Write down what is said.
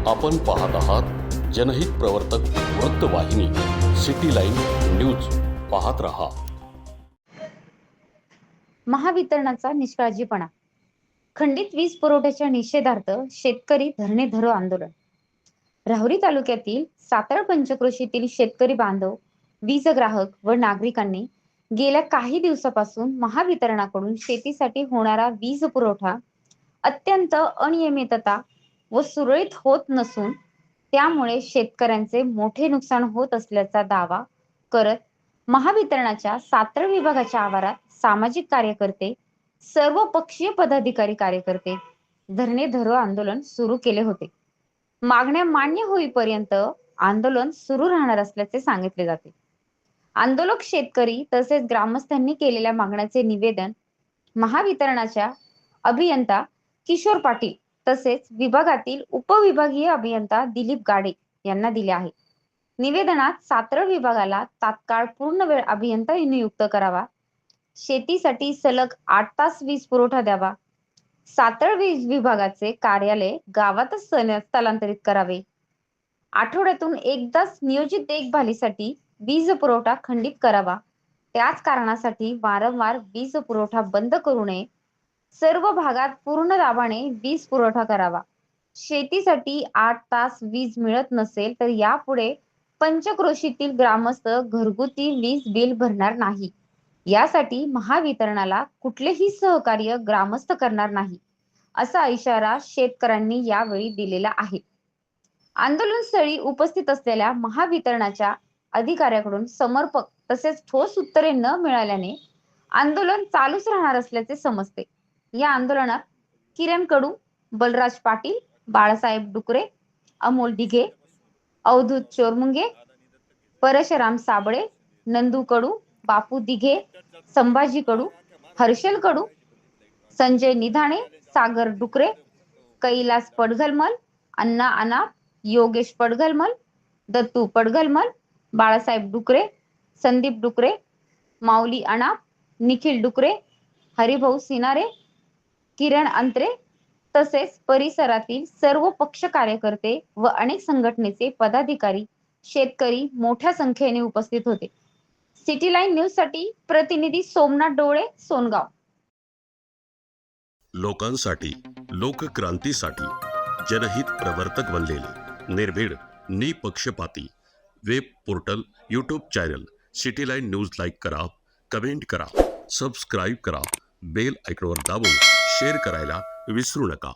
आपण पाहत आहात जनहित प्रवर्तक वृत्तवाहिनी सिटी लाईन न्यूज. पाहत रहा. महावितरणाचा निष्काळजीपणा. खंडित वीज पुरवठ्याच्या निषेधार्थ शेतकरी धरणे धरो आंदोलन. राहुरी तालुक्यातील साताळ पंचक्रोशीतील शेतकरी बांधव, वीज ग्राहक व नागरिकांनी गेल्या काही दिवसापासून महावितरणाकडून शेतीसाठी होणारा वीज पुरवठा अत्यंत अनियमितता व सुरळीत होत नसून त्यामुळे शेतकऱ्यांचे मोठे नुकसान होत असल्याचा दावा करत महावितरणाच्या सातारा विभागाच्या आवारात सामाजिक कार्यकर्ते, सर्व पक्षीय पदाधिकारी कार्यकर्ते धरणे धरो आंदोलन सुरू केले होते. मागण्या मान्य होईपर्यंत आंदोलन सुरू राहणार असल्याचे सांगितले जाते. आंदोलक शेतकरी तसेच ग्रामस्थांनी केलेल्या मागण्याचे निवेदन महावितरणाच्या अभियंता किशोर पाटील तसेच विभागातील उपविभागीय अभियंता दिलीप गाडे यांना दिले आहे. निवेदनात सातारा विभागाला तात्काळ पूर्णवेळ अभियंता नियुक्त करावा, शेतीसाठी सलग 8 तास वीज पुरवठा द्यावा, सातारा वीज विभागाचे कार्यालय गावातच स्थलांतरित करावे, आठवड्यातून एकदाच नियोजित देखभालीसाठी वीज पुरवठा खंडित करावा, त्याच कारणासाठी वारंवार वीज पुरवठा बंद करू नये, सर्व भागात पूर्ण दाबाने वीज पुरवठा करावा, शेतीसाठी 8 तास वीज मिळत नसेल तर यापुढे पंचक्रोशीतील ग्रामस्थ घरगुती वीज बिल भरणार नाही, यासाठी महावितरणाला कुठलेही सहकार्य ग्रामस्थ करणार नाही, असा इशारा शेतकऱ्यांनी यावेळी दिलेला आहे. आंदोलनस्थळी उपस्थित असलेल्या महावितरणाच्या अधिकाऱ्याकडून समर्पक तसेच ठोस उत्तरे न मिळाल्याने आंदोलन चालूच राहणार असल्याचे समजते. या आंदोलनात किरण कडू, बलराज पाटील, बाळासाहेब डुकरे, अमोल दिघे, अवधूत चोरमुंगे, परशुराम साबळे, नंदू कडू, बापू दिघे, संभाजी कडू, हर्षल कडू, संजय निधाणे, सागर डुकरे, कैलास पडघलमल, अण्णा अनाप, योगेश पडघलमल, दत्तू पडघलमल, बाळासाहेब डुकरे, संदीप डुकरे, माऊली अनाप, निखिल डुकरे, हरिभाऊ सिनारे, किरण अंत्रे तसेच परिसरातील सर्व पक्ष कार्यकर्ते व अनेक संघटनेचे पदाधिकारी, शेतकरी मोठ्या संख्येने उपस्थित होते. सिटी लाईन न्यूज साठी प्रतिनिधी सोमनाथ डोळे, सोनगाव. लोकांसाठी, लोकक्रांतीसाठी जनहित प्रवर्तक बनलेले निर्भीड, निपक्षपाती web portal, YouTube channel city line news like करा, कमेंट करा, सबस्क्राईब करा, बेल आयकॉनवर दाबून शेअर करायला विसरू नका.